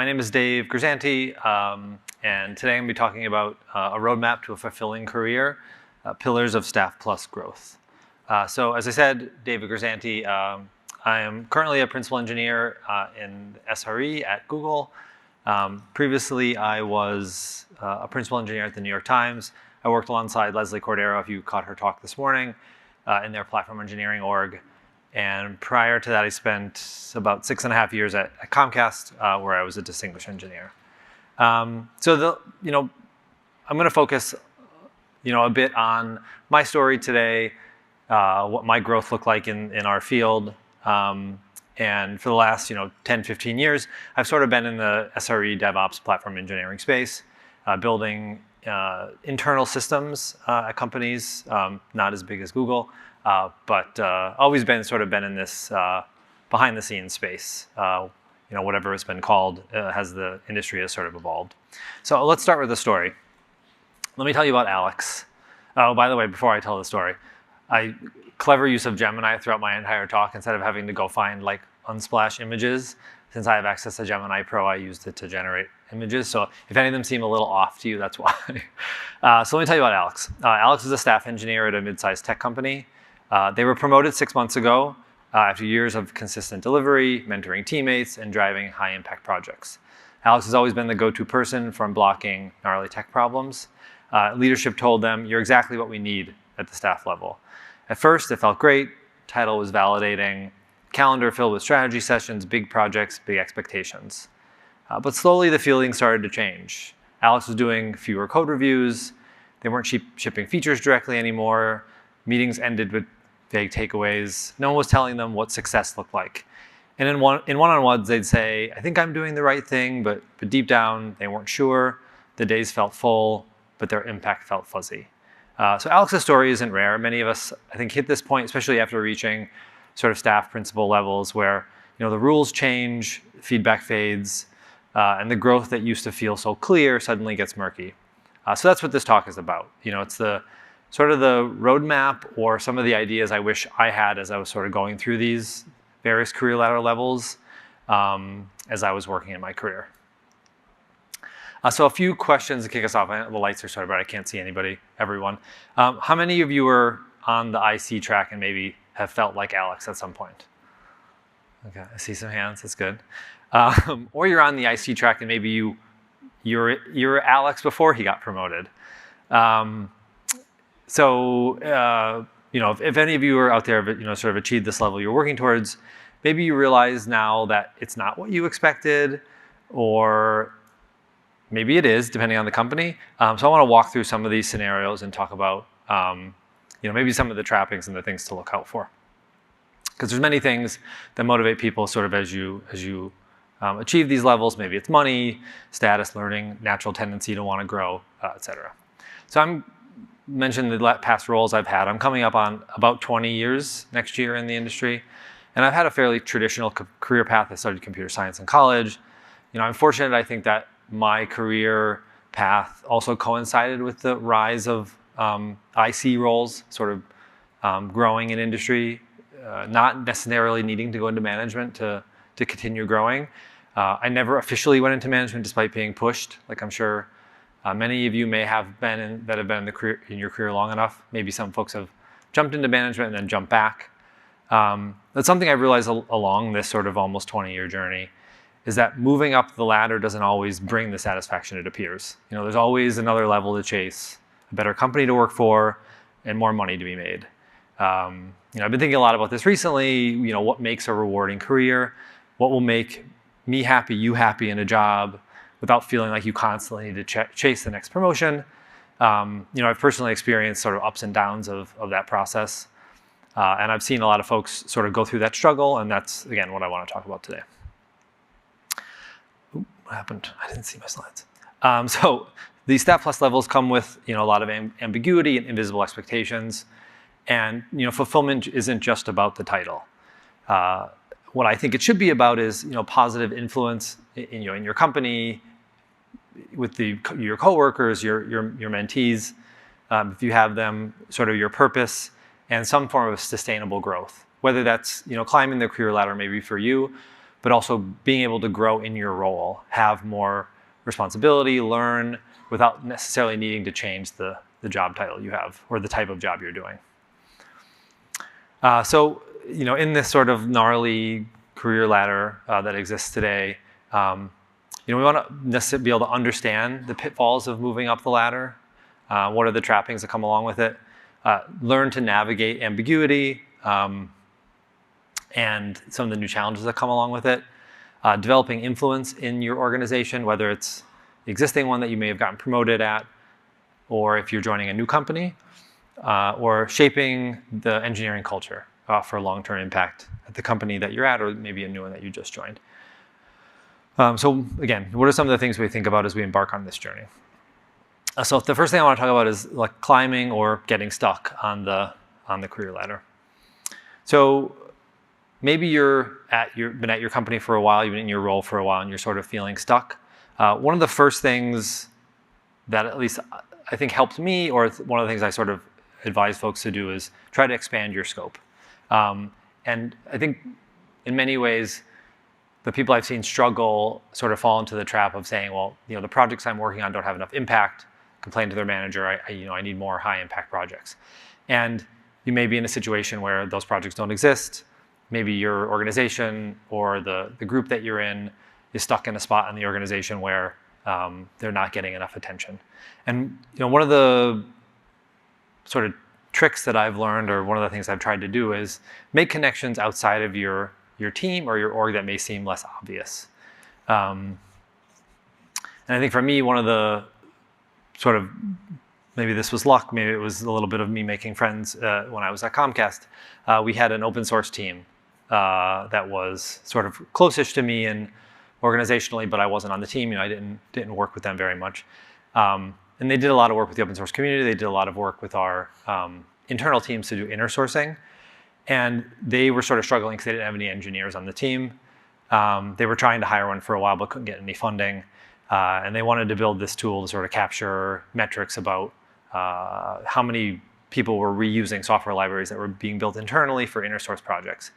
My name is Dave Grizzanti, and today I'm going to be talking about a roadmap to a fulfilling career, pillars of staff plus growth. So as I said, David Grizzanti, I am currently a principal engineer in SRE at Google. Previously, I was a principal engineer at the New York Times. I worked alongside Leslie Cordero, if you caught her talk this morning, in their platform engineering org. And prior to that, I spent about 6.5 years at Comcast, where I was a distinguished engineer. I'm going to focus, a bit on my story today, what my growth looked like in our field. And for the last, 10, 15 years, I've sort of been in the SRE DevOps platform engineering space, building internal systems at companies, not as big as Google. But always been in this behind the scenes space, whatever it's been called, as the industry has sort of evolved. So let's start with the story. Let me tell you about Alex. Oh, by the way, before I tell the story, clever use of Gemini throughout my entire talk. Instead of having to go find like Unsplash images, since I have access to Gemini Pro, I used it to generate images. So if any of them seem a little off to you, that's why. So let me tell you about Alex. Alex is a staff engineer at a mid-sized tech company. They were promoted 6 months ago after years of consistent delivery, mentoring teammates, and driving high-impact projects. Alex has always been the go-to person for blocking gnarly tech problems. Leadership told them, "You're exactly what we need at the staff level." At first, it felt great. Title was validating. Calendar filled with strategy sessions, big projects, big expectations. But slowly, the feeling started to change. Alex was doing fewer code reviews. They weren't shipping features directly anymore. Meetings ended with vague takeaways. No one was telling them what success looked like. And in one-on-ones, they'd say, "I think I'm doing the right thing," but deep down, they weren't sure. The days felt full, but their impact felt fuzzy. So Alex's story isn't rare. Many of us, I think, hit this point, especially after reaching sort of staff principal levels where the rules change, feedback fades, and the growth that used to feel so clear suddenly gets murky. So that's what this talk is about. It's the sort of the roadmap or some of the ideas I wish I had as I was sort of going through these various career ladder levels as I was working in my career. So a few questions to kick us off. I know the lights are sort of bright. I can't see everyone. How many of you were on the IC track and maybe have felt like Alex at some point? Okay, I see some hands. That's good. Or you're on the IC track and maybe you're Alex before he got promoted. If any of you are out there, sort of achieved this level you're working towards, maybe you realize now that it's not what you expected, or maybe it is, depending on the company. So I want to walk through some of these scenarios and talk about, maybe some of the trappings and the things to look out for. Because there's many things that motivate people sort of as you achieve these levels. Maybe it's money, status, learning, natural tendency to want to grow, et cetera. So I'm mentioned the past roles I've had. I'm coming up on about 20 years next year in the industry. And I've had a fairly traditional career path. I studied computer science in college. I'm fortunate, I think, that my career path also coincided with the rise of IC roles, sort of growing in industry, not necessarily needing to go into management to continue growing. I never officially went into management despite being pushed, like I'm sure many of you may have been that have been in your career long enough. Maybe some folks have jumped into management and then jumped back. That's something I've realized along this sort of almost 20-year journey, is that moving up the ladder doesn't always bring the satisfaction it appears. There's always another level to chase, a better company to work for, and more money to be made. I've been thinking a lot about this recently. What makes a rewarding career? What will make me happy, you happy in a job, without feeling like you constantly need to chase the next promotion. I've personally experienced sort of ups and downs of that process. And I've seen a lot of folks sort of go through that struggle, and that's, again, what I want to talk about today. Ooh, what happened? I didn't see my slides. So these Staff Plus levels come with a lot of ambiguity and invisible expectations. And fulfillment isn't just about the title. What I think it should be about is positive influence in your company, with your coworkers, your mentees, if you have them, sort of your purpose, and some form of sustainable growth. Whether that's climbing the career ladder maybe for you, but also being able to grow in your role, have more responsibility, learn without necessarily needing to change the job title you have or the type of job you're doing. So, in this sort of gnarly career ladder that exists today, we want to be able to understand the pitfalls of moving up the ladder. What are the trappings that come along with it? Learn to navigate ambiguity and some of the new challenges that come along with it. Developing influence in your organization, whether it's the existing one that you may have gotten promoted at, or if you're joining a new company, or shaping the engineering culture for long-term impact at the company that you're at, or maybe a new one that you just joined. So again, what are some of the things we think about as we embark on this journey? So the first thing I want to talk about is like climbing or getting stuck on the career ladder. So maybe been at your company for a while, you've been in your role for a while, and you're sort of feeling stuck. One of the first things that at least I think helped me, or one of the things I sort of advise folks to do, is try to expand your scope. And I think in many ways, the people I've seen struggle sort of fall into the trap of saying, well, the projects I'm working on don't have enough impact, complain to their manager, I need more high impact projects. And you may be in a situation where those projects don't exist. Maybe your organization or the group that you're in is stuck in a spot in the organization where they're not getting enough attention. And one of the sort of tricks that I've learned, or one of the things I've tried to do, is make connections outside of your team or your org that may seem less obvious. And I think for me, one of the sort of, maybe this was luck, maybe it was a little bit of me making friends when I was at Comcast, we had an open source team that was sort of closest to me and organizationally, but I wasn't on the team. I didn't work with them very much. And they did a lot of work with the open source community. They did a lot of work with our internal teams to do inner sourcing. And they were sort of struggling because they didn't have any engineers on the team. They were trying to hire one for a while, but couldn't get any funding. And they wanted to build this tool to sort of capture metrics about how many people were reusing software libraries that were being built internally for inner source projects.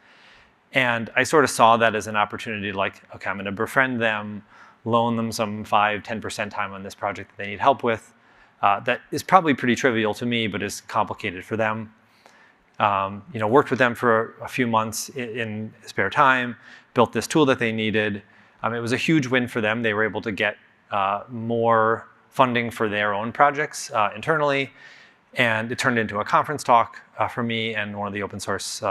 And I sort of saw that as an opportunity, like, okay, I'm going to befriend them, loan them some 5-10% time on this project that they need help with. That is probably pretty trivial to me, but is complicated for them. Worked with them for a few months in spare time, built this tool that they needed. It was a huge win for them. They were able to get more funding for their own projects internally, and it turned into a conference talk for me and one of the open source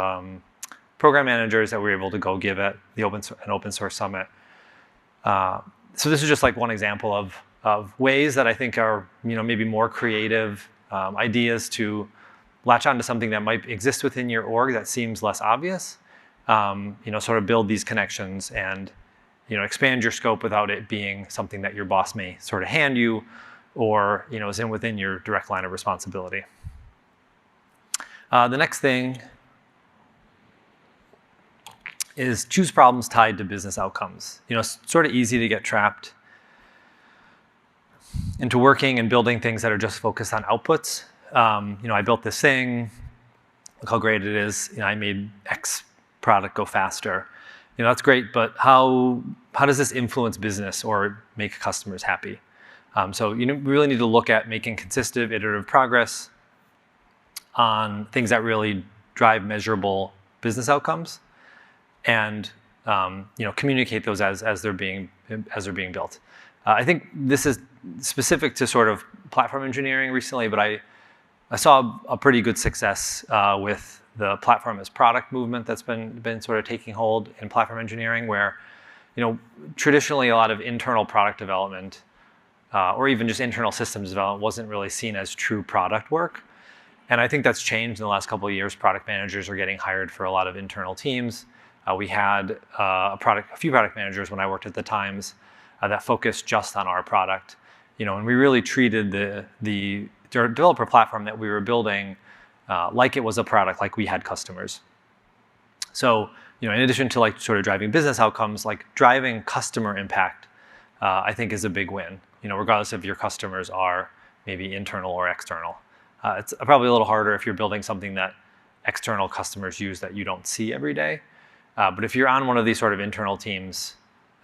program managers that we were able to go give at an open source summit. So this is just like one example of ways that I think are maybe more creative ideas to latch onto something that might exist within your org that seems less obvious. Sort of build these connections and expand your scope without it being something that your boss may sort of hand you, or is within your direct line of responsibility. The next thing is choose problems tied to business outcomes. It's sort of easy to get trapped into working and building things that are just focused on outputs. I built this thing, look how great it is. I made X product go faster. That's great, but how does this influence business or make customers happy? So we really need to look at making consistent, iterative progress on things that really drive measurable business outcomes, and communicate those as they're being built. I think this is specific to sort of platform engineering recently, but I saw a pretty good success with the platform as product movement that's been sort of taking hold in platform engineering, where traditionally a lot of internal product development or even just internal systems development wasn't really seen as true product work. And I think that's changed in the last couple of years. Product managers are getting hired for a lot of internal teams. We had a few product managers when I worked at the Times that focused just on our product, and we really treated the developer platform that we were building like it was a product, like we had customers. So, in addition to like sort of driving business outcomes, like driving customer impact, I think is a big win. Regardless if your customers are maybe internal or external. It's probably a little harder if you're building something that external customers use that you don't see every day. But if you're on one of these sort of internal teams,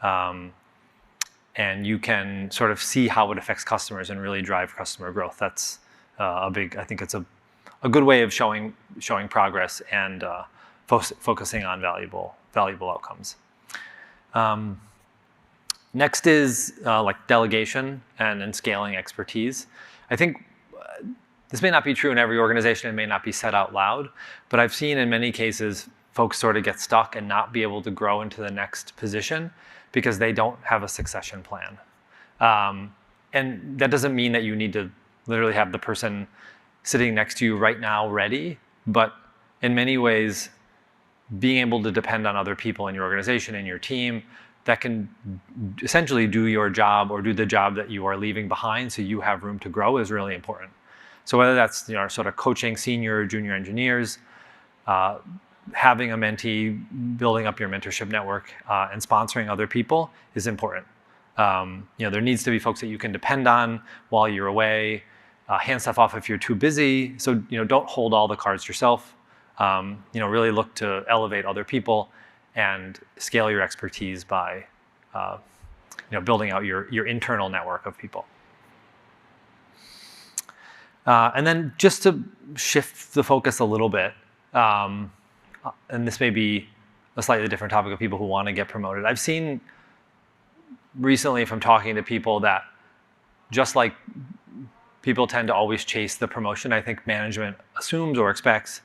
and you can sort of see how it affects customers and really drive customer growth, that's I think it's a good way of showing progress and focusing on valuable outcomes. Next is like delegation and scaling expertise. I think this may not be true in every organization, it may not be said out loud, but I've seen in many cases folks sort of get stuck and not be able to grow into the next position because they don't have a succession plan. And that doesn't mean that you need to literally have the person sitting next to you right now ready, but in many ways, being able to depend on other people in your organization and your team that can essentially do your job or do the job that you are leaving behind so you have room to grow is really important. So whether that's sort of coaching senior or junior engineers, having a mentee, building up your mentorship network, and sponsoring other people is important. There needs to be folks that you can depend on while you're away. Hand stuff off if you're too busy. So don't hold all the cards yourself. Really look to elevate other people and scale your expertise by building out your internal network of people. And then just to shift the focus a little bit, and this may be a slightly different topic of people who want to get promoted. I've seen recently from talking to people that just like people tend to always chase the promotion, I think management assumes or expects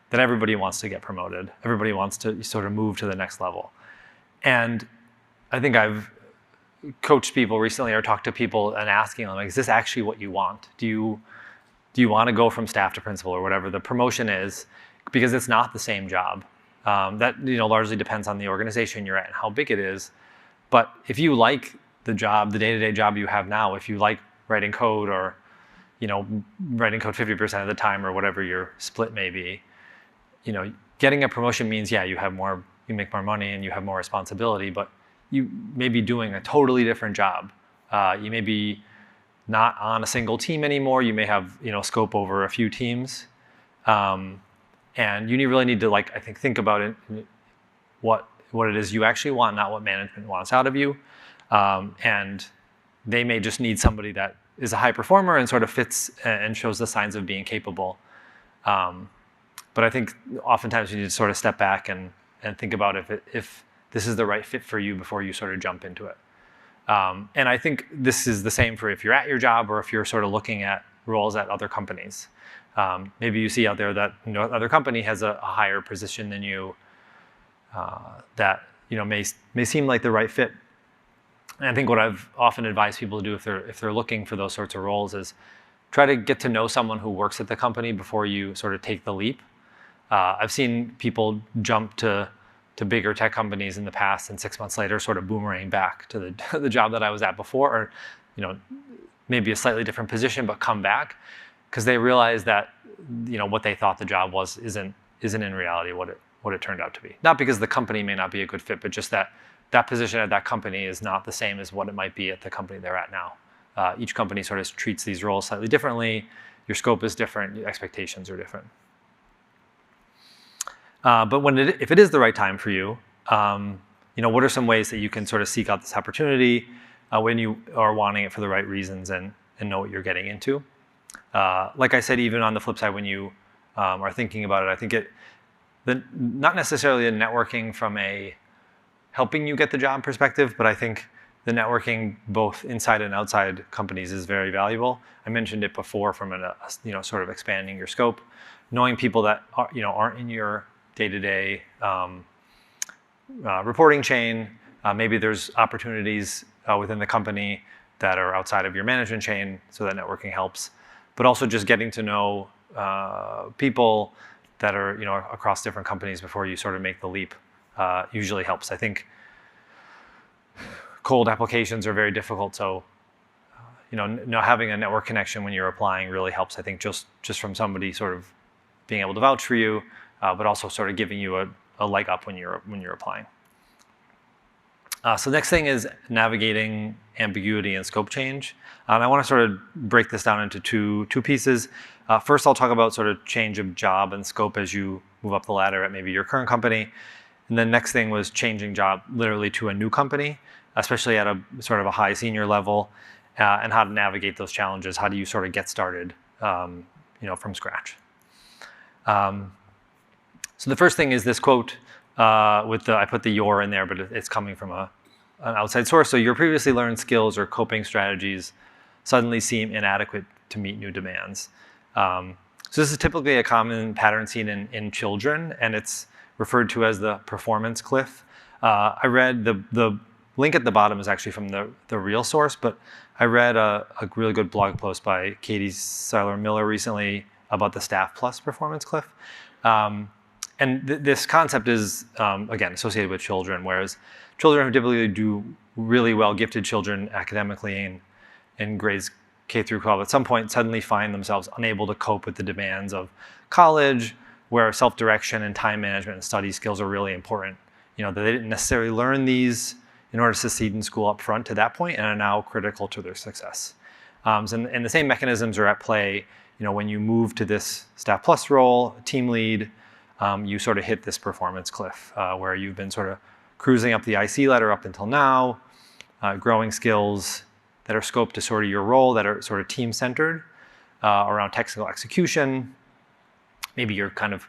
that everybody wants to get promoted. Everybody wants to sort of move to the next level. And I think I've coached people recently or talked to people and asking them, like, is this actually what you want? Do you want to go from staff to principal or whatever the promotion is? Because it's not the same job. That largely depends on the organization you're at and how big it is. But if you like the job, the day-to-day job you have now, if you like writing code or writing code 50% of the time or whatever your split may be, getting a promotion means, yeah, you make more money and you have more responsibility, but you may be doing a totally different job. You may be not on a single team anymore. You may have scope over a few teams, and you really need to I think about it, what it is you actually want, not what management wants out of you. And they may just need somebody that is a high performer and sort of fits and shows the signs of being capable. But I think oftentimes you need to sort of step back and think about if this is the right fit for you before you sort of jump into it. And I think this is the same for if you're at your job or if you're sort of looking at roles at other companies. Maybe you see out there that other company has a higher position than you that may seem like the right fit. And I think what I've often advised people to do if they're looking for those sorts of roles is try to get to know someone who works at the company before you sort of take the leap. I've seen people jump to bigger tech companies in the past and 6 months later sort of boomerang back to the job that I was at before, or maybe a slightly different position, but come back because they realize that what they thought the job was isn't in reality what it turned out to be. Not because the company may not be a good fit, but just that position at that company is not the same as what it might be at the company they're at now. Each company sort of treats these roles slightly differently. Your scope is different. Your expectations are different. But if it is the right time for you, what are some ways that you can sort of seek out this opportunity when you are wanting it for the right reasons and know what you're getting into? Like I said, even on the flip side, when you are thinking about it, I think not necessarily a networking from a helping you get the job perspective, but I think the networking both inside and outside companies is very valuable. I mentioned it before from sort of expanding your scope, knowing people that aren't in your day-to-day reporting chain. Maybe there's opportunities within the company that are outside of your management chain, so that networking helps. But also just getting to know people that are across different companies before you sort of make the leap usually helps. I think cold applications are very difficult, so having a network connection when you're applying really helps. I think just from somebody sort of being able to vouch for you, but also sort of giving you a leg up when you're applying. So next thing is navigating ambiguity and scope change. And I want to sort of break this down into two pieces. First, I'll talk about sort of change of job and scope as you move up the ladder at maybe your current company. And the next thing was changing job literally to a new company, especially at a sort of a high senior level, and how to navigate those challenges. How do you sort of get started, from scratch? So the first thing is this quote I put the "your" in there, but it's coming from an outside source. So your previously learned skills or coping strategies suddenly seem inadequate to meet new demands. So this is typically a common pattern seen in children, and it's referred to as the performance cliff. I read the link at the bottom is actually from the real source, but I read a really good blog post by Katie Seiler-Miller recently about the Staff Plus performance cliff. And this concept is, again, associated with children, whereas children who typically do really well, gifted children academically in grades K through 12, at some point suddenly find themselves unable to cope with the demands of college, where self-direction and time management and study skills are really important. That they didn't necessarily learn these in order to succeed in school up front to that point and are now critical to their success. And the same mechanisms are at play, when you move to this Staff Plus role, team lead, you sort of hit this performance cliff where you've been sort of cruising up the IC ladder up until now, growing skills that are scoped to sort of your role, that are sort of team-centered around technical execution. Maybe you're kind of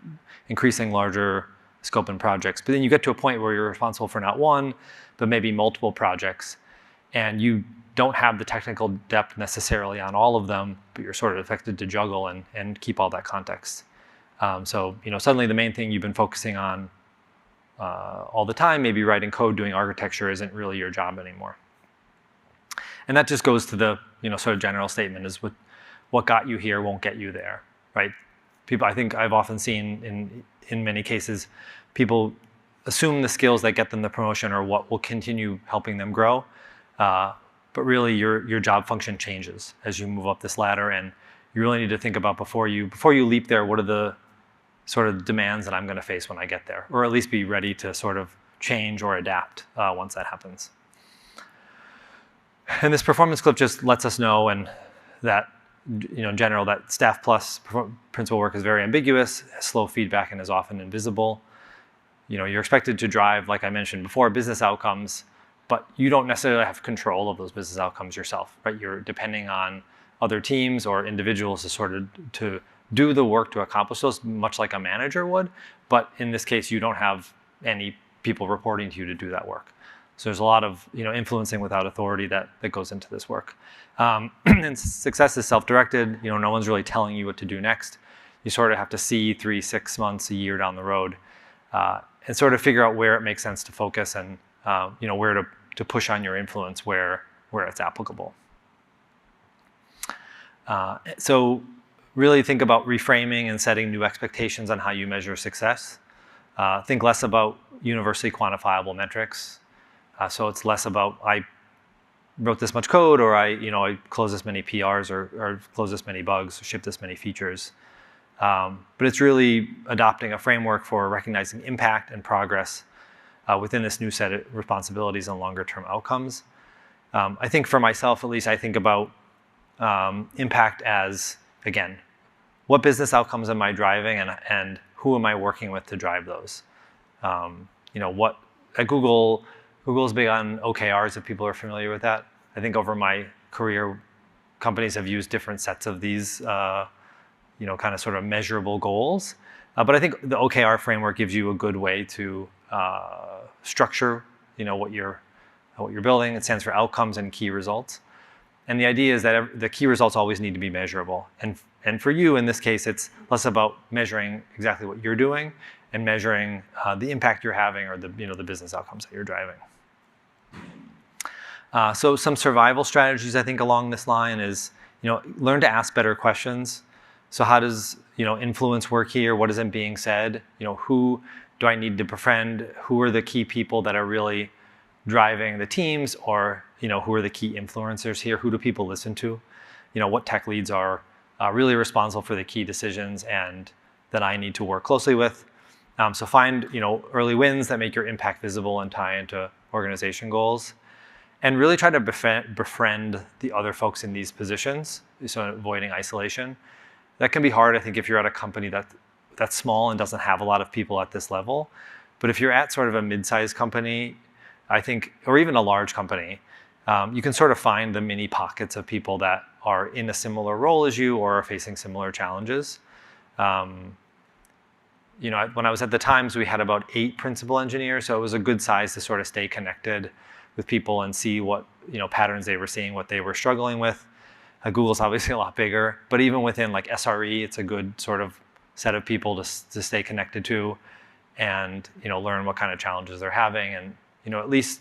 increasing larger scope and projects, but then you get to a point where you're responsible for not one, but maybe multiple projects, and you don't have the technical depth necessarily on all of them, but you're sort of expected to juggle and keep all that context. So suddenly the main thing you've been focusing on all the time, maybe writing code, doing architecture, isn't really your job anymore. And that just goes to the sort of general statement is what got you here won't get you there, right? People, I think I've often seen in many cases, people assume the skills that get them the promotion are what will continue helping them grow, but really your job function changes as you move up this ladder, and you really need to think about before you leap there, what are the sort of demands that I'm going to face when I get there, or at least be ready to sort of change or adapt once that happens. And this performance clip just lets us know, and that in general, that Staff Plus principal work is very ambiguous, has slow feedback, and is often invisible. You're expected to drive, like I mentioned before, business outcomes, but you don't necessarily have control of those business outcomes yourself, right? You're depending on other teams or individuals to do the work to accomplish those, much like a manager would. But in this case, you don't have any people reporting to you to do that work. So there's a lot of influencing without authority that goes into this work. And success is self-directed. No one's really telling you what to do next. You sort of have to see 3, 6 months, a year down the road, and sort of figure out where it makes sense to focus and where to push on your influence where it's applicable. So really think about reframing and setting new expectations on how you measure success. Think less about universally quantifiable metrics. So it's less about I wrote this much code, or I closed this many PRs, or closed this many bugs, or shipped this many features. But it's really adopting a framework for recognizing impact and progress within this new set of responsibilities and longer term outcomes. I think for myself, at least, I think about impact as, again, what business outcomes am I driving, and who am I working with to drive those? What at Google's big on OKRs, if people are familiar with that. I think over my career, companies have used different sets of these, kind of sort of measurable goals. But I think the OKR framework gives you a good way to structure, what you're building. It stands for outcomes and key results. And the idea is that the key results always need to be measurable. And for you, in this case, it's less about measuring exactly what you're doing and measuring the impact you're having, or the business outcomes that you're driving. So some survival strategies, I think, along this line is, learn to ask better questions. So how does, influence work here? What isn't being said? Who do I need to befriend? Who are the key people that are really driving the teams? Or, who are the key influencers here? Who do people listen to? What tech leads are really responsible for the key decisions and that I need to work closely with. So find, early wins that make your impact visible and tie into organization goals. And really try to befriend the other folks in these positions, so avoiding isolation. That can be hard, I think, if you're at a company that's small and doesn't have a lot of people at this level. But if you're at sort of a mid-sized company, I think, or even a large company, you can sort of find the mini pockets of people that are in a similar role as you or are facing similar challenges. You know, when I was at the Times, we had about 8 principal engineers, so it was a good size to sort of stay connected with people and see what, you know, patterns they were seeing, what they were struggling with. Google's obviously a lot bigger, but even within like SRE, it's a good sort of set of people to stay connected to, and, you know, learn what kind of challenges they're having, and, you know, at least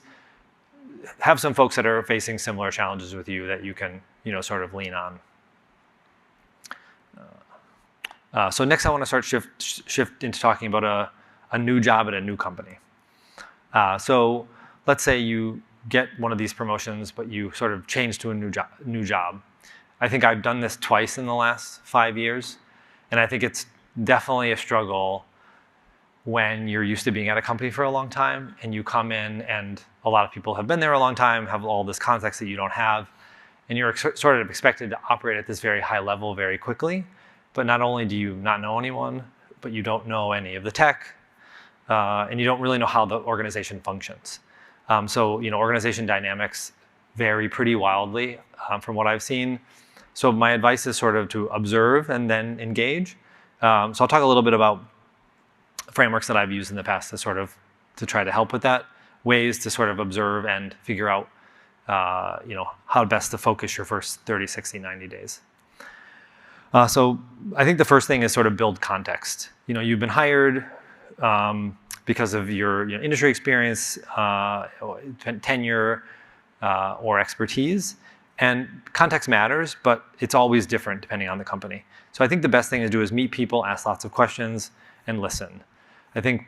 have some folks that are facing similar challenges with you that you can, you know, sort of lean on. So next I want to start shift into talking about a new job at a new company. So let's say you get one of these promotions, but you sort of change to a new job. I think I've done this twice in the last 5 years, and I think it's definitely a struggle when you're used to being at a company for a long time and you come in and a lot of people have been there a long time, have all this context that you don't have, and you're sort of expected to operate at this very high level very quickly. But not only do you not know anyone, but you don't know any of the tech, and you don't really know how the organization functions. So, you know, organization dynamics vary pretty wildly from what I've seen. So my advice is sort of to observe and then engage. So I'll talk a little bit about frameworks that I've used in the past to try to help with that, ways to sort of observe and figure out, you know, how best to focus your first 30, 60, 90 days. So I think the first thing is sort of build context. You know, you've been hired because of your, you know, industry experience, tenure, or expertise. And context matters, but it's always different depending on the company. So I think the best thing to do is meet people, ask lots of questions, and listen. I think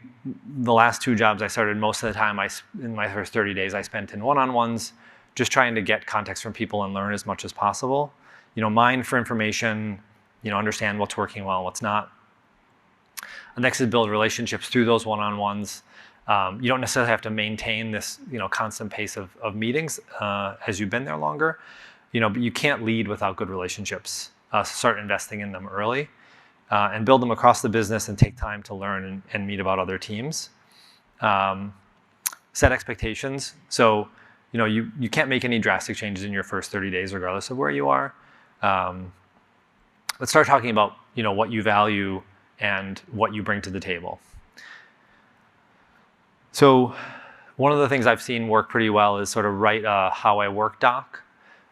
the last 2 jobs I started, most of the time in my first 30 days I spent in one-on-ones, just trying to get context from people and learn as much as possible. You know, mine for information, you know, understand what's working well and what's not. The next is build relationships through those one-on-ones. You don't necessarily have to maintain this, you know, constant pace of meetings as you've been there longer, you know, but you can't lead without good relationships. So start investing in them early and build them across the business and take time to learn and meet about other teams. Set expectations. So, you know, you can't make any drastic changes in your first 30 days regardless of where you are. Let's start talking about, you know, what you value and what you bring to the table. So one of the things I've seen work pretty well is sort of write a how I work doc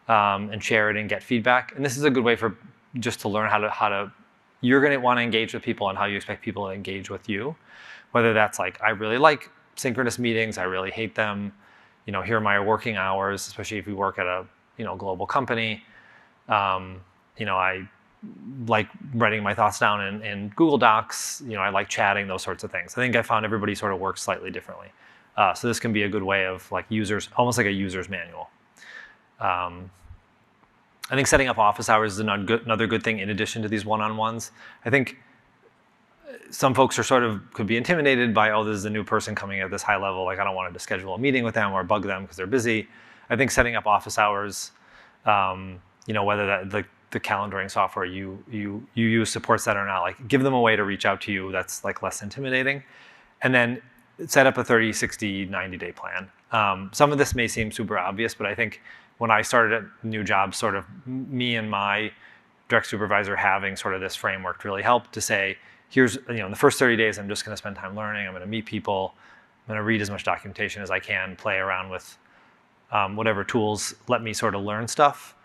and share it and get feedback. And this is a good way for just to learn how to you're going to want to engage with people and how you expect people to engage with you. Whether that's like, I really like synchronous meetings, I really hate them. You know, here are my working hours, especially if you work at a, you know, global company. You know, I like writing my thoughts down in Google Docs. You know, I like chatting, those sorts of things. I think I found everybody sort of works slightly differently. So this can be a good way of like almost like a user's manual. I think setting up office hours is another good thing in addition to these one-on-ones. I think some folks could be intimidated by, oh, this is a new person coming at this high level. Like, I don't want to schedule a meeting with them or bug them because they're busy. I think setting up office hours, you know, whether that the calendaring software you use supports that or not, like give them a way to reach out to you that's like less intimidating. And then set up a 30, 60, 90-day plan. Some of this may seem super obvious, but I think when I started a new job, sort of me and my direct supervisor having sort of this framework really helped to say, here's, you know, in the first 30 days, I'm just going to spend time learning. I'm going to meet people. I'm going to read as much documentation as I can, play around with whatever tools let me sort of learn stuff.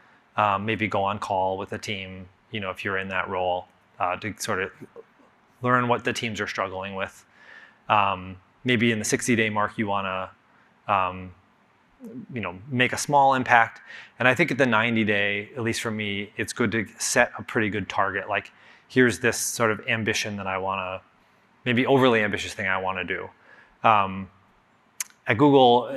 Maybe go on call with a team, you know, if you're in that role, to sort of learn what the teams are struggling with. Maybe in the 60-day mark, you want to, you know, make a small impact. And I think at the 90-day, at least for me, it's good to set a pretty good target. Like, here's this sort of ambition that I want to, maybe overly ambitious thing I want to do. At Google,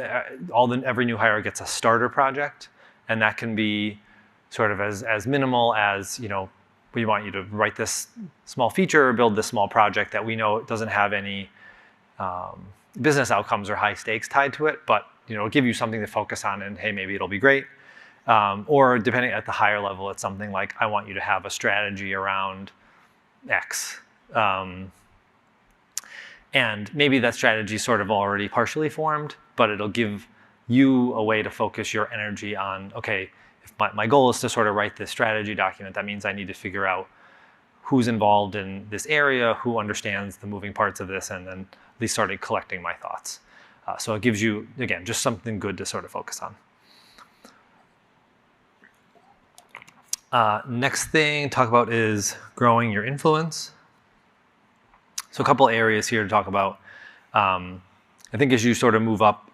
every new hire gets a starter project, and that can be sort of as minimal as, you know, we want you to write this small feature or build this small project that we know doesn't have any business outcomes or high stakes tied to it, but, you know, give you something to focus on, and hey, maybe it'll be great. Or depending at the higher level, it's something like, I want you to have a strategy around X. And maybe that strategy is sort of already partially formed, but it'll give you a way to focus your energy on, okay, if my goal is to sort of write this strategy document, that means I need to figure out who's involved in this area, who understands the moving parts of this, and then at least started collecting my thoughts. So it gives you, again, just something good to sort of focus on. Next thing to talk about is growing your influence. So a couple areas here to talk about. I think as you sort of move up,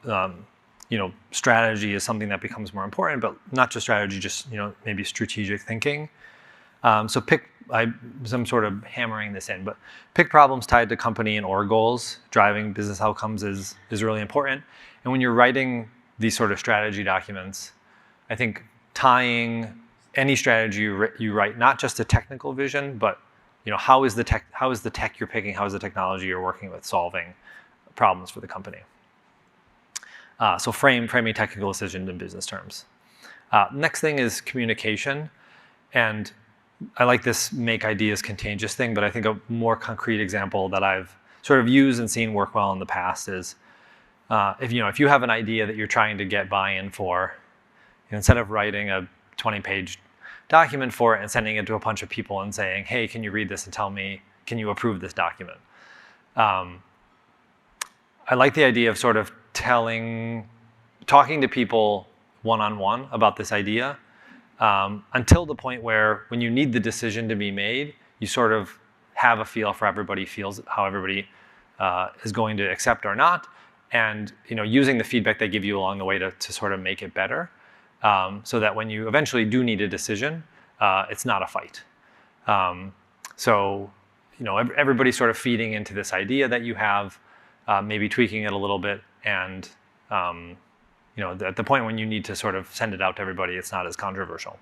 strategy is something that becomes more important, but not just strategy, just maybe strategic thinking. So I'm sort of hammering this in, but pick problems tied to company and org goals. Driving business outcomes is really important. And when you're writing these sort of strategy documents, I think tying any strategy you write, not just a technical vision, but how is the tech you're picking, how is the technology you're working with solving problems for the company. So framing technical decisions in business terms. Next thing is communication. And I like this make ideas contagious thing, but I think a more concrete example that I've sort of used and seen work well in the past is if you have an idea that you're trying to get buy-in for, instead of writing a 20-page document for it and sending it to a bunch of people and saying, hey, can you read this and tell me, can you approve this document? I like the idea of sort of talking to people one-on-one about this idea. Until the point where when you need the decision to be made, you sort of have a feel for how everybody is going to accept or not, and using the feedback they give you along the way to sort of make it better, so that when you eventually do need a decision, it's not a fight. So everybody's sort of feeding into this idea that you have, maybe tweaking it a little bit, and at the point when you need to sort of send it out to everybody, it's not as controversial.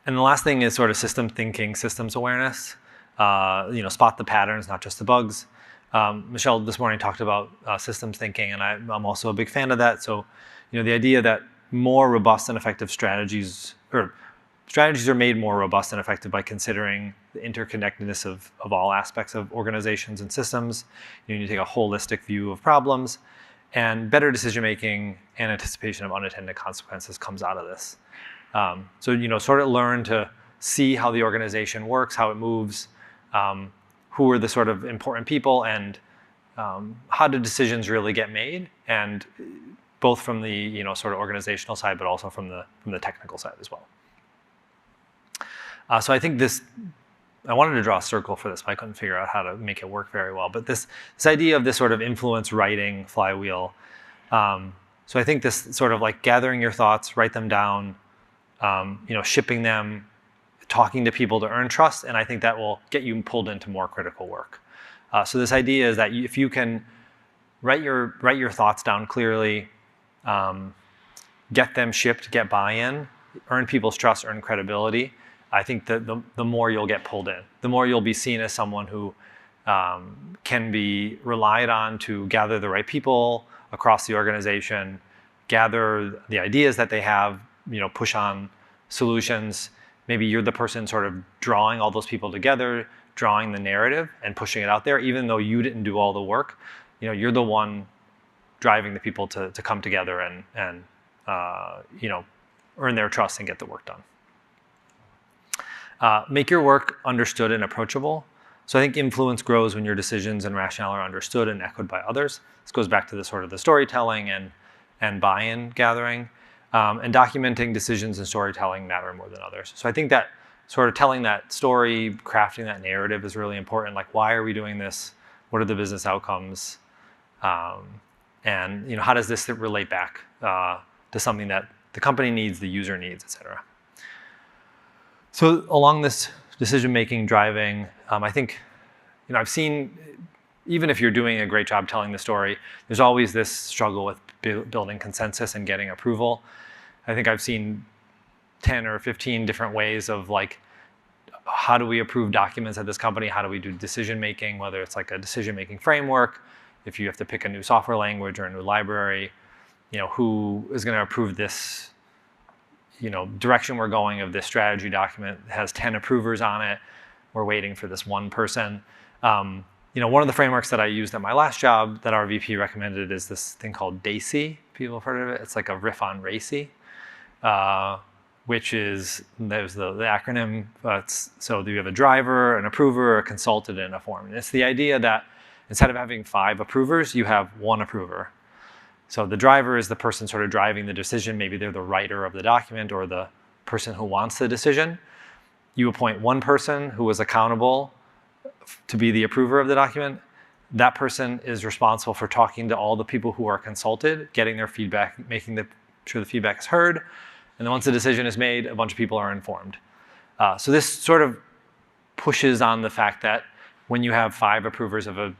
And the last thing is sort of system thinking, systems awareness. Spot the patterns, not just the bugs. Michelle this morning talked about systems thinking, and I'm also a big fan of that. So, the idea that more robust and effective strategies are made more robust and effective by considering the interconnectedness of all aspects of organizations and systems. You take a holistic view of problems. And better decision-making and anticipation of unintended consequences comes out of this. So, sort of learn to see how the organization works, how it moves, who are the sort of important people, and how do decisions really get made, and both from the sort of organizational side, but also from the technical side as well. So I think I wanted to draw a circle for this, but I couldn't figure out how to make it work very well. But this idea of this sort of influence writing flywheel. So I think this sort of like gathering your thoughts, write them down, shipping them, talking to people to earn trust, and I think that will get you pulled into more critical work. So this idea is that if you can write your thoughts down clearly, get them shipped, get buy-in, earn people's trust, earn credibility, I think that the more you'll get pulled in, the more you'll be seen as someone who can be relied on to gather the right people across the organization, gather the ideas that they have, push on solutions. Maybe you're the person sort of drawing all those people together, drawing the narrative and pushing it out there, even though you didn't do all the work. You're the one driving the people to come together and earn their trust and get the work done. Make your work understood and approachable. So I think influence grows when your decisions and rationale are understood and echoed by others. This goes back to the sort of the storytelling and buy-in gathering. And documenting decisions and storytelling matter more than others. So I think that sort of telling that story, crafting that narrative is really important. Like, why are we doing this? What are the business outcomes? And how does this relate back to something that the company needs, the user needs, et cetera. So along this decision-making, driving, I think, I've seen, even if you're doing a great job telling the story, there's always this struggle with building consensus and getting approval. I think I've seen 10 or 15 different ways of like, how do we approve documents at this company? How do we do decision-making, whether it's like a decision-making framework, if you have to pick a new software language or a new library, who is going to approve this direction we're going of this strategy document. It has 10 approvers on it. We're waiting for this one person. One of the frameworks that I used at my last job that our VP recommended is this thing called DACI. People have heard of it. It's like a riff on RACI, which is, there's the acronym. So you have a driver, an approver, a consultant, and a foreman. It's the idea that instead of having 5 approvers, you have 1 approver. So the driver is the person sort of driving the decision. Maybe they're the writer of the document or the person who wants the decision. You appoint 1 person who is accountable to be the approver of the document. That person is responsible for talking to all the people who are consulted, getting their feedback, making sure the feedback is heard. And then once the decision is made, a bunch of people are informed. So this sort of pushes on the fact that when you have 5 approvers of a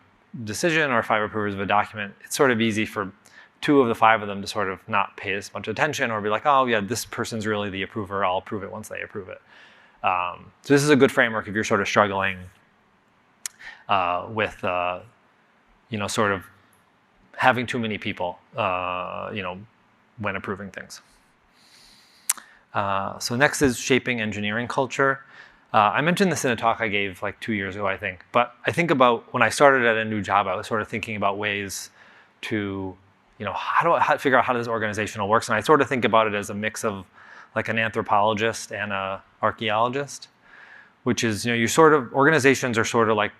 decision or 5 approvers of a document, it's sort of easy for 2 of the 5 of them to sort of not pay as much attention or be like, oh yeah, this person's really the approver, I'll approve it once they approve it. So this is a good framework if you're sort of struggling with sort of having too many people, when approving things. So next is shaping engineering culture. I mentioned this in a talk I gave like 2 years ago, I think. But I think about when I started at a new job, I was sort of thinking about ways to, how to figure out how this organizational works. And I sort of think about it as a mix of like an anthropologist and an archaeologist, which is, organizations are sort of like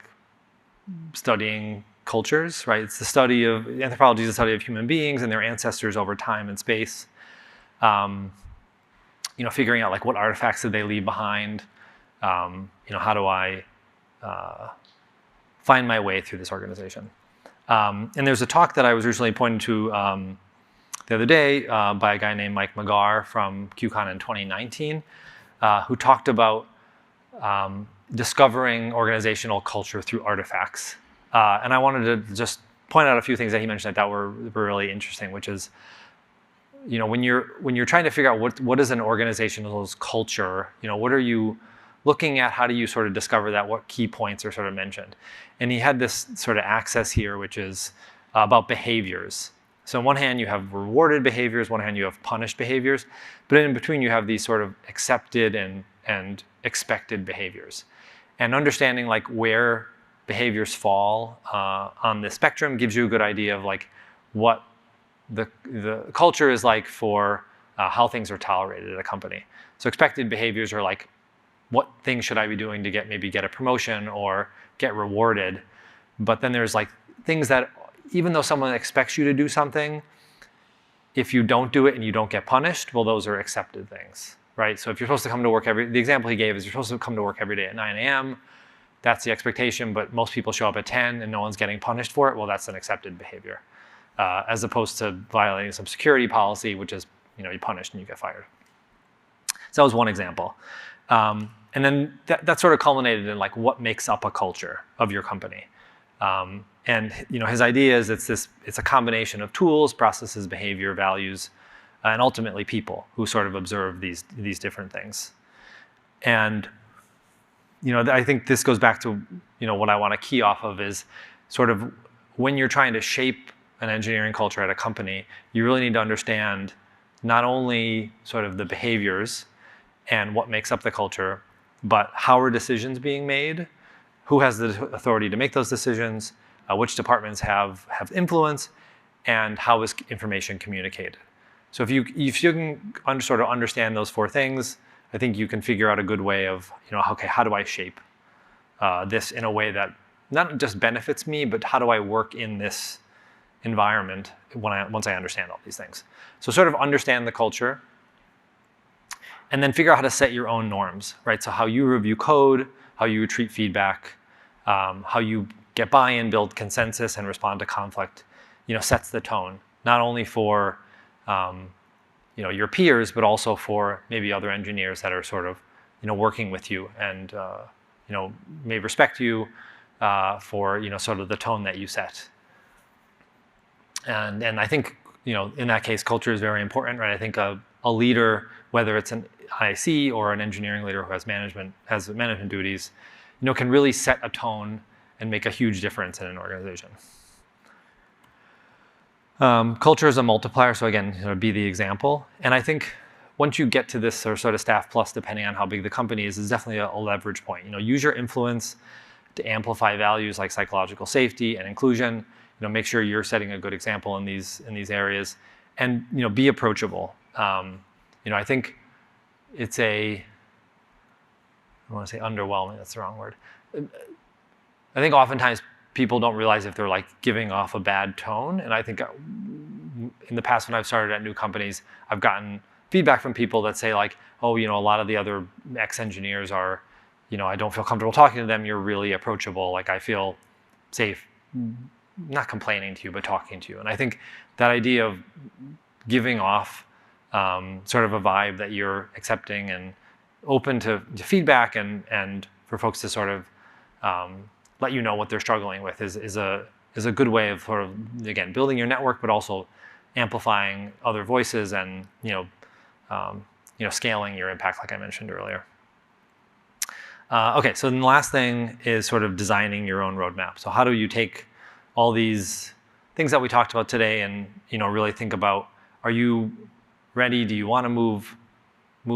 studying cultures, right? It's the study of, anthropology is the study of human beings and their ancestors over time and space. Figuring out like what artifacts did they leave behind? How do I find my way through this organization? And there's a talk that I was recently pointed to the other day by a guy named Mike McGarr from QCon in 2019, who talked about discovering organizational culture through artifacts. And I wanted to just point out a few things that he mentioned that were really interesting, which is, when you're trying to figure out what is an organizational's culture, what are you looking at, how do you sort of discover that, what key points are sort of mentioned. And he had this sort of axis here, which is about behaviors. So on one hand, you have rewarded behaviors, on one hand, you have punished behaviors, but in between, you have these sort of accepted and expected behaviors. And understanding like where behaviors fall on the spectrum gives you a good idea of like what the culture is like for how things are tolerated at a company. So expected behaviors are like, what things should I be doing to maybe get a promotion or get rewarded? But then there's like things that even though someone expects you to do something, if you don't do it and you don't get punished, well, those are accepted things, right? So if you're supposed to come to work the example he gave is you're supposed to come to work every day at 9 a.m. That's the expectation, but most people show up at 10 and no one's getting punished for it. Well, that's an accepted behavior, as opposed to violating some security policy, which is, you're punished and you get fired. So that was one example. And then that sort of culminated in like what makes up a culture of your company. And his idea is it's a combination of tools, processes, behavior, values, and ultimately people who sort of observe these different things. And I think this goes back to what I want to key off of is sort of when you're trying to shape an engineering culture at a company, you really need to understand not only sort of the behaviors and what makes up the culture, but how are decisions being made, who has the authority to make those decisions, which departments have influence, and how is information communicated. So if you can sort of understand those 4 things, I think you can figure out a good way of, okay, how do I shape this in a way that not just benefits me, but how do I work in this environment once I understand all these things. So sort of understand the culture, and then figure out how to set your own norms, right? So how you review code, how you treat feedback, how you get buy-in, build consensus, and respond to conflict, sets the tone, not only for your peers, but also for maybe other engineers that are sort of working with you and may respect you for sort of the tone that you set. And I think in that case, culture is very important, right? I think a leader, whether it's an IC or an engineering leader who has management duties, can really set a tone and make a huge difference in an organization. Culture is a multiplier, so again, be the example. And I think once you get to this sort of staff plus, depending on how big the company is definitely a leverage point. Use your influence to amplify values like psychological safety and inclusion. Make sure you're setting a good example in these areas, and be approachable. I think it's I want to say underwhelming. That's the wrong word. I think oftentimes people don't realize if they're like giving off a bad tone, and I think in the past when I've started at new companies, I've gotten feedback from people that say like, oh, a lot of the other ex-engineers are, I don't feel comfortable talking to them. You're really approachable. Like I feel safe, not complaining to you, but talking to you. And I think that idea of giving off sort of a vibe that you're accepting and open to feedback and for folks to sort of let you know what they're struggling with is a good way of sort of, again, building your network, but also amplifying other voices and scaling your impact, like I mentioned earlier. Okay, so then the last thing is sort of designing your own roadmap. So how do you take all these things that we talked about today and really think about, are you ready? Do you want to move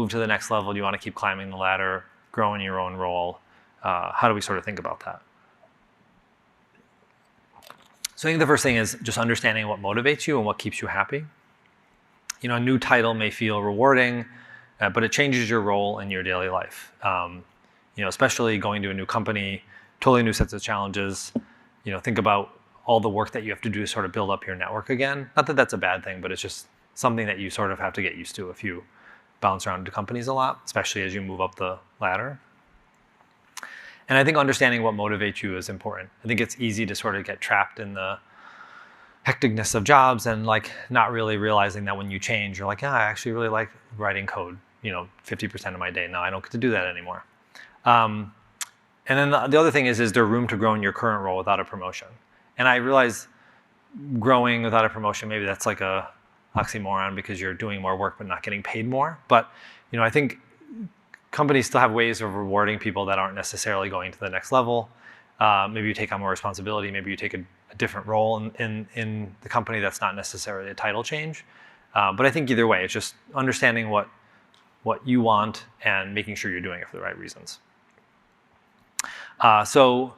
to the next level? Do you want to keep climbing the ladder, grow in your own role? How do we sort of think about that? So I think the first thing is just understanding what motivates you and what keeps you happy. A new title may feel rewarding, but it changes your role in your daily life. Especially going to a new company, totally new sets of challenges. Think about all the work that you have to do to sort of build up your network again. Not that that's a bad thing, but it's just something that you sort of have to get used to if you bounce around to companies a lot, especially as you move up the ladder. And I think understanding what motivates you is important. I think it's easy to sort of get trapped in the hecticness of jobs and like not really realizing that when you change, you're like, yeah, I actually really like writing code, 50% of my day. Now I don't get to do that anymore. And then the other thing is there room to grow in your current role without a promotion? And I realize growing without a promotion, maybe that's like a oxymoron because you're doing more work but not getting paid more. But I think companies still have ways of rewarding people that aren't necessarily going to the next level. Maybe you take on more responsibility. Maybe you take a different role in the company that's not necessarily a title change. But I think either way, it's just understanding what you want and making sure you're doing it for the right reasons. So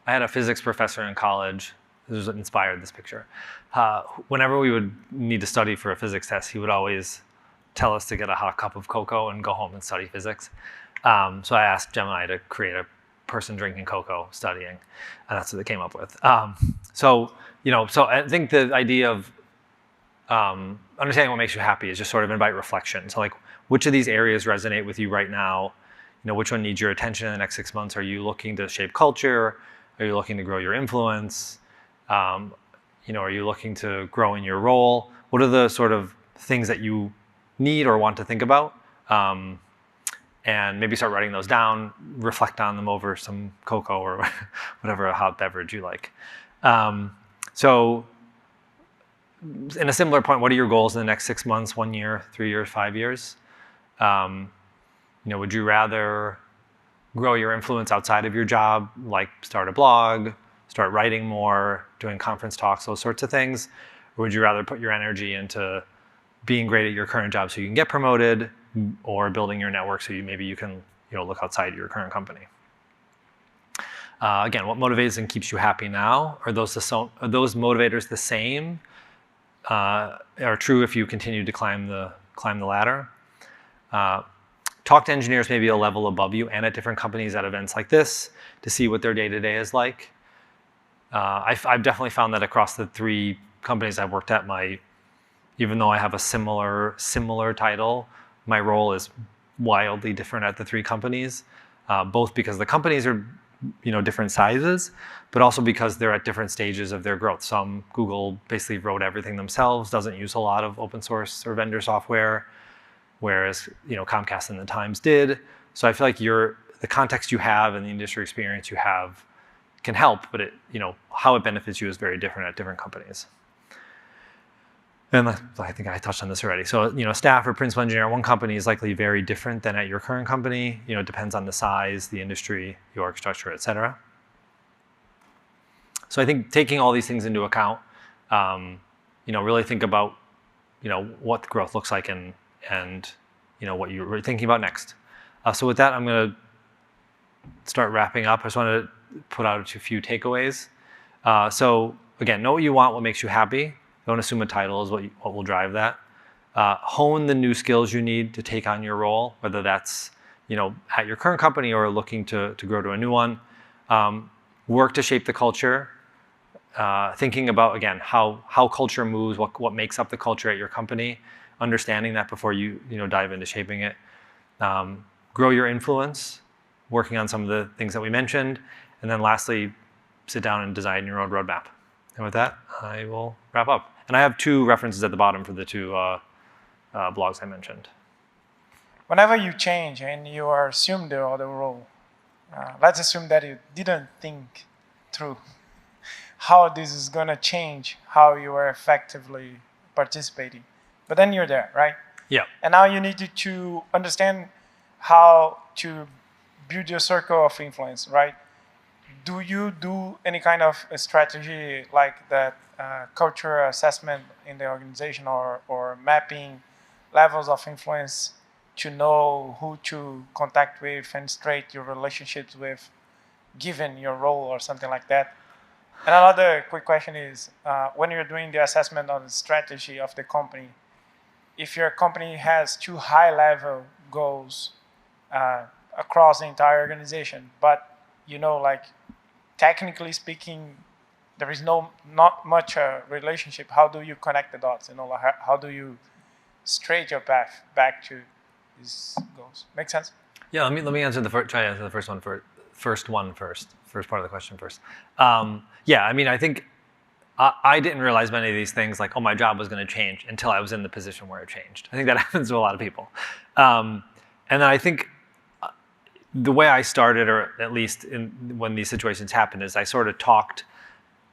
I had a physics professor in college. This was what inspired this picture. Whenever we would need to study for a physics test, he would always tell us to get a hot cup of cocoa and go home and study physics. So I asked Gemini to create a person drinking cocoa studying, and that's what they came up with. So I think the idea of understanding what makes you happy is just sort of invite reflection. So like, which of these areas resonate with you right now? Which one needs your attention in the next 6 months? Are you looking to shape culture? Are you looking to grow your influence? Are you looking to grow in your role? What are the sort of things that you need or want to think about? And maybe start writing those down, reflect on them over some cocoa or whatever a hot beverage you like. So in a similar point, what are your goals in the next 6 months, 1 year, 3 years, 5 years? Would you rather grow your influence outside of your job, like start a blog, start writing more, doing conference talks, those sorts of things? Or would you rather put your energy into being great at your current job so you can get promoted, or building your network so maybe you can look outside your current company? Again, what motivates and keeps you happy now? Are those motivators the same? Are true if you continue to climb the ladder? Talk to engineers maybe a level above you and at different companies at events like this to see what their day-to-day is like. I've definitely found that across the 3 companies I've worked at, even though I have a similar title, my role is wildly different at the 3 companies, both because the companies are different sizes, but also because they're at different stages of their growth. Google basically wrote everything themselves, doesn't use a lot of open source or vendor software, whereas Comcast and the Times did. So I feel like the context you have and the industry experience you have can help, but how it benefits you is very different at different companies. And I think I touched on this already. So staff or principal engineer at one company is likely very different than at your current company. It depends on the size, the industry, the org structure, et cetera. So I think taking all these things into account, really think about what the growth looks like and what you're thinking about next. So with that, I'm going to start wrapping up. I just want to put out a few takeaways. So again, know what you want, what makes you happy. Don't assume a title is what will drive that. Hone the new skills you need to take on your role, whether that's at your current company or looking to grow to a new one. Work to shape the culture. Thinking about, again, how culture moves, what makes up the culture at your company, understanding that before you dive into shaping it. Grow your influence, working on some of the things that we mentioned. And then lastly, sit down and design your own roadmap. And with that, I will wrap up. And I have 2 references at the bottom for the 2 blogs I mentioned. Whenever you change and you are assumed the other role, let's assume that you didn't think through how this is going to change how you are effectively participating. But then you're there, right? Yeah. And now you need to understand how to build your circle of influence, right? Do you do any kind of a strategy like that culture assessment in the organization or mapping levels of influence to know who to contact with and straight your relationships with, given your role or something like that? And another quick question is, when you're doing the assessment on the strategy of the company, if your company has 2 high-level goals across the entire organization, but like technically speaking, there is not much relationship. How do you connect the dots? How do you straight your path back to these goals? Make sense? Yeah, let me answer try to answer the first one first. First part of the question first. Yeah, I mean, I think I didn't realize many of these things, like, oh, my job was going to change until I was in the position where it changed. I think that happens to a lot of people. And then I think the way I started, or at least when these situations happened, is I sort of talked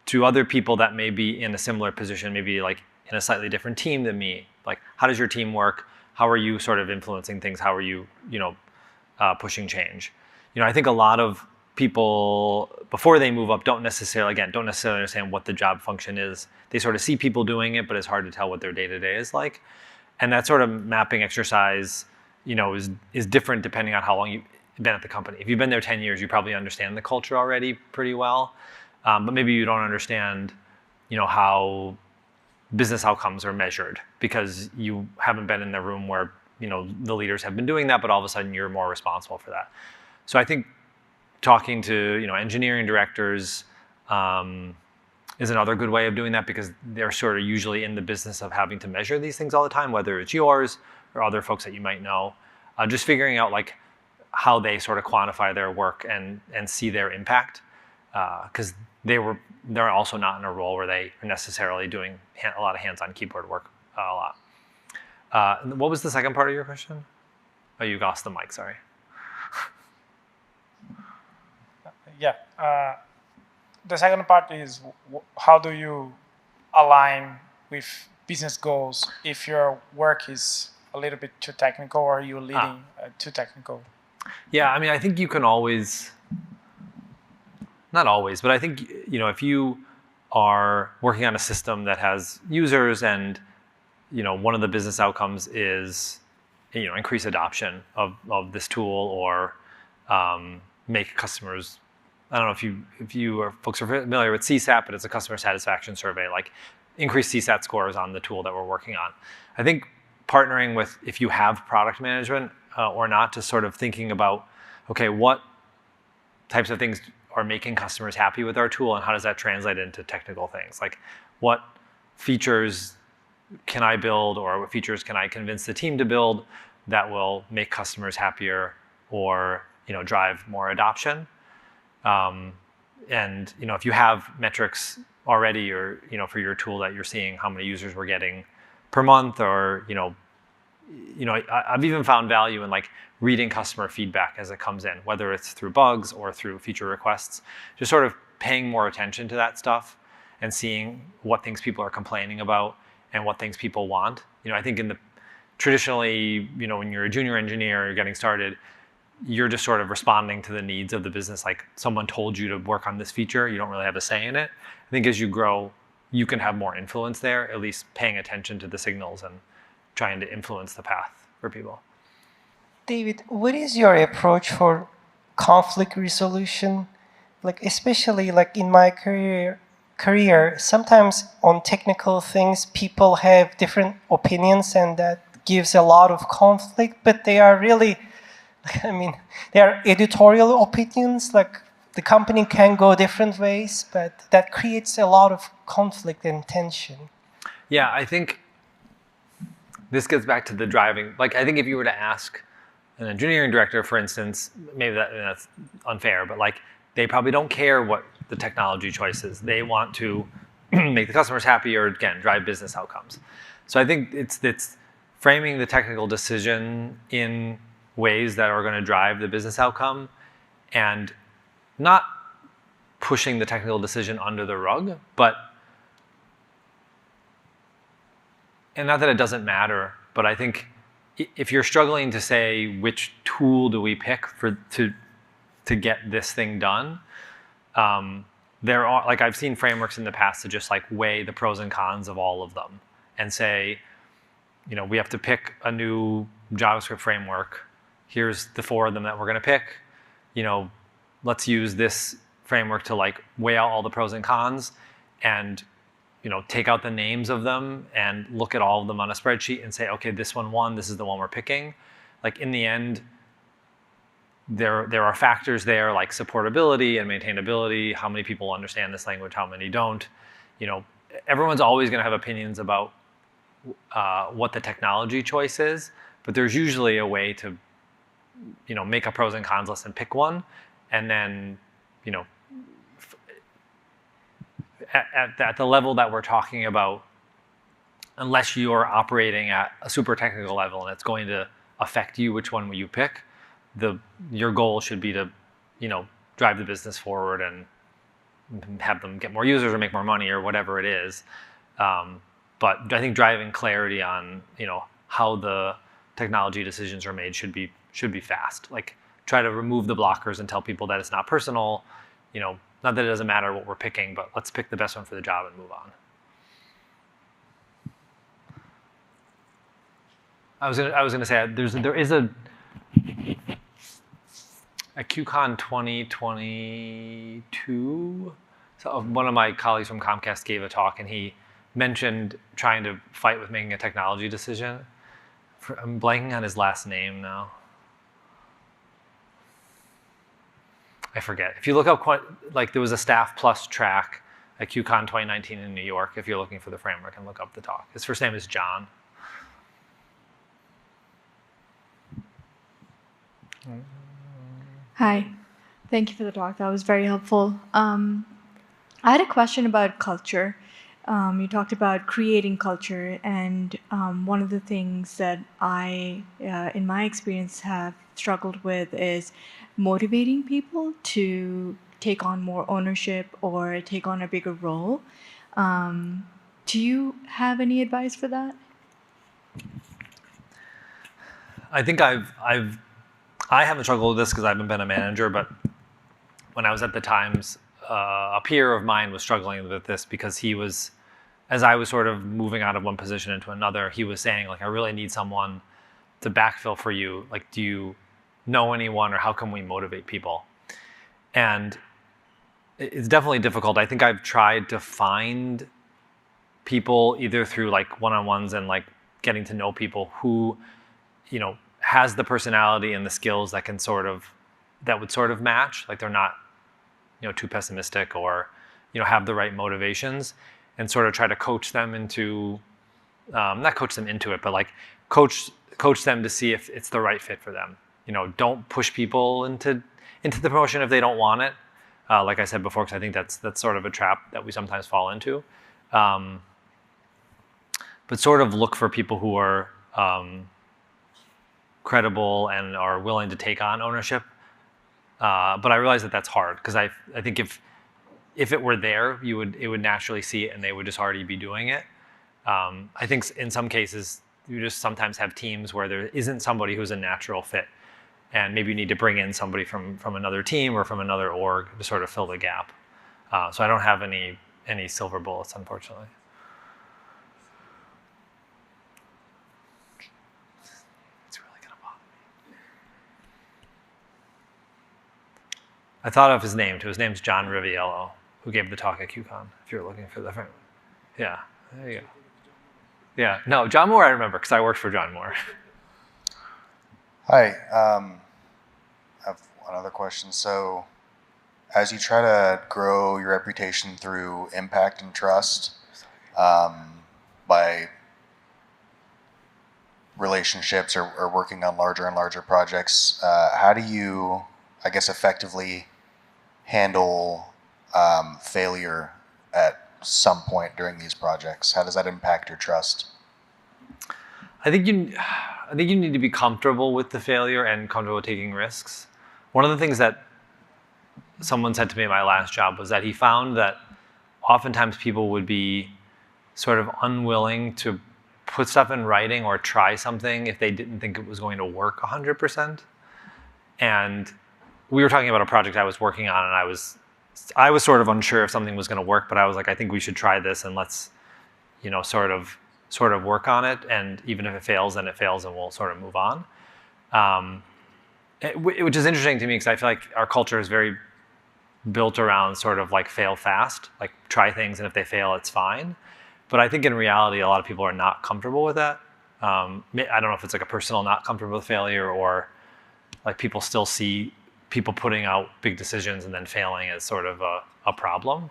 to other people that may be in a similar position, maybe like in a slightly different team than me. Like, how does your team work? How are you sort of influencing things? How are you, pushing change? I think a lot of people, before they move up, don't necessarily understand what the job function is. They sort of see people doing it, but it's hard to tell what their day-to-day is like. And that sort of mapping exercise, is different depending on how long you've been at the company. If you've been there 10 years, you probably understand the culture already pretty well. But maybe you don't understand, how business outcomes are measured because you haven't been in the room where, the leaders have been doing that, but all of a sudden you're more responsible for that. So I think talking to engineering directors is another good way of doing that, because they're sort of usually in the business of having to measure these things all the time, whether it's yours or other folks that you might know. Just figuring out like how they sort of quantify their work and see their impact, because they're also not in a role where they are necessarily doing a lot of hands-on keyboard work a lot. What was the second part of your question? Oh, you lost the mic, sorry. Yeah. The second part is, how do you align with business goals if your work is a little bit too technical, or you're leading too technical? Yeah, I mean, I think you can always, not always, but I think, if you are working on a system that has users and, one of the business outcomes is, increase adoption of this tool, or make customers, I don't know if you or folks are familiar with CSAT, but it's a customer satisfaction survey, like increase CSAT scores on the tool that we're working on. I think partnering with, if you have product management or not, to sort of thinking about, okay, what types of things are making customers happy with our tool, and how does that translate into technical things? Like, what features can I build, or what features can I convince the team to build that will make customers happier, or drive more adoption? And if you have metrics already, or for your tool that you're seeing how many users we're getting per month, or I've even found value in like reading customer feedback as it comes in, whether it's through bugs or through feature requests, just sort of paying more attention to that stuff and seeing what things people are complaining about and what things people want. I think traditionally, when you're a junior engineer, you're getting started, you're just sort of responding to the needs of the business. Like, someone told you to work on this feature, you don't really have a say in it. I think as you grow, you can have more influence there, at least paying attention to the signals and trying to influence the path for people. David, what is your approach for conflict resolution like especially like in my career, sometimes on technical things, people have different opinions, and that gives a lot of conflict. But they are really, I mean, they are editorial opinions. Like the company can go different ways, but that creates a lot of conflict and tension. Yeah, I think this gets back to the driving. Like, I think if you were to ask an engineering director, for instance, maybe that's unfair, but like they probably don't care what the technology choice is. They want to make the customers happy or, again, drive business outcomes. So I think it's framing the technical decision in ways that are going to drive the business outcome and not pushing the technical decision under the rug, but, and not that it doesn't matter, but I think if you're struggling to say which tool do we pick to get this thing done, there are, like, I've seen frameworks in the past to just like weigh the pros and cons of all of them and say, you know, we have to pick a new JavaScript framework. Here's the 4 of them that we're going to pick. You know, let's use this framework to like weigh out all the pros and cons and, you know, take out the names of them and look at all of them on a spreadsheet and say, okay, this one won, this is the one we're picking. Like, in the end, there are factors there like supportability and maintainability, how many people understand this language, how many don't. You know, everyone's always going to have opinions about what the technology choice is, but there's usually a way to, you know, make a pros and cons list and pick one, and then, you know, at the level that we're talking about, unless you're operating at a super technical level and it's going to affect you which one you pick, your goal should be to, you know, drive the business forward and have them get more users or make more money or whatever it is. But I think driving clarity on, you know, how the technology decisions are made should be fast. Like, try to remove the blockers and tell people that it's not personal. You know, not that it doesn't matter what we're picking, but let's pick the best one for the job and move on. I was gonna say there is a QCon 2022. So one of my colleagues from Comcast gave a talk, and he mentioned trying to fight with making a technology decision. I'm blanking on his last name now. I forget. If you look up, like, there was a Staff Plus track at QCon 2019 in New York, if you're looking for the framework, and look up the talk. His first name is John. Hi, thank you for the talk. That was very helpful. I had a question about culture. You talked about creating culture, and one of the things that I, in my experience, have struggled with is motivating people to take on more ownership or take on a bigger role. Do you have any advice for that? I think I haven't struggled with this because I haven't been a manager, but when I was at the Times, a peer of mine was struggling with this because he was, as I was sort of moving out of one position into another, he was saying, like, I really need someone to backfill for you. Like, do you know anyone, or how can we motivate people? And it's definitely difficult. I think I've tried to find people either through like one-on-ones and like getting to know people who, you know, has the personality and the skills that can that would sort of match. Like, they're not, you know, too pessimistic, or, you know, have the right motivations, and sort of try to coach them into, not coach them into it, but like coach them to see if it's the right fit for them. You know, don't push people into the promotion if they don't want it. Like I said before, because I think that's sort of a trap that we sometimes fall into. But sort of look for people who are credible and are willing to take on ownership. But I realize that that's hard, because I think if it were there, it would naturally see it, and they would just already be doing it. I think in some cases, you just sometimes have teams where there isn't somebody who's a natural fit, and maybe you need to bring in somebody from another team or from another org to sort of fill the gap. So I don't have any silver bullets, unfortunately. It's really gonna bother me. I thought of his name too. His name's John Riviello, who gave the talk at QCon, if you're looking for the frame. Yeah, there you go. Yeah, no, John Moore I remember because I worked for John Moore. Hi, I have another question. So as you try to grow your reputation through impact and trust by relationships or working on larger and larger projects, how do you, I guess, effectively handle failure at some point during these projects? How does that impact your trust? I think you need to be comfortable with the failure and comfortable with taking risks. One of the things that someone said to me at my last job was that he found that oftentimes people would be sort of unwilling to put stuff in writing or try something if they didn't think it was going to work 100%. And we were talking about a project I was working on, and I was sort of unsure if something was going to work, but I was like, I think we should try this and let's, you know, sort of work on it. And even if it fails, then it fails, and we'll sort of move on. Which is interesting to me because I feel like our culture is very built around sort of like fail fast, like try things, and if they fail, it's fine. But I think in reality, a lot of people are not comfortable with that. I don't know if it's like a personal not comfortable with failure, or like people still see people putting out big decisions and then failing as sort of a problem.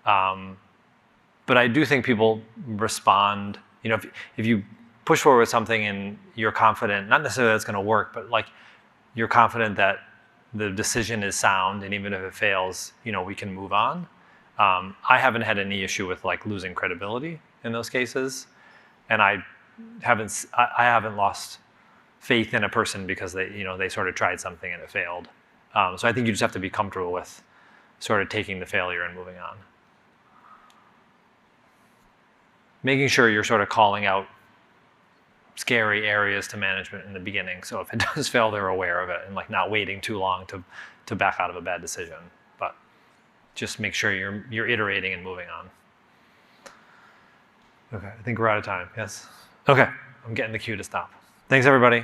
But I do think people respond, you know, if you push forward with something and you're confident, not necessarily that it's going to work, but like you're confident that the decision is sound, and even if it fails, you know, we can move on. I haven't had any issue with like losing credibility in those cases, and I haven't lost faith in a person because they sort of tried something and it failed. So I think you just have to be comfortable with sort of taking the failure and moving on. Making sure you're sort of calling out scary areas to management in the beginning. So if it does fail, they're aware of it, and like not waiting too long to back out of a bad decision. But just make sure you're iterating and moving on. Okay, I think we're out of time. Yes? Okay, I'm getting the cue to stop. Thanks, everybody.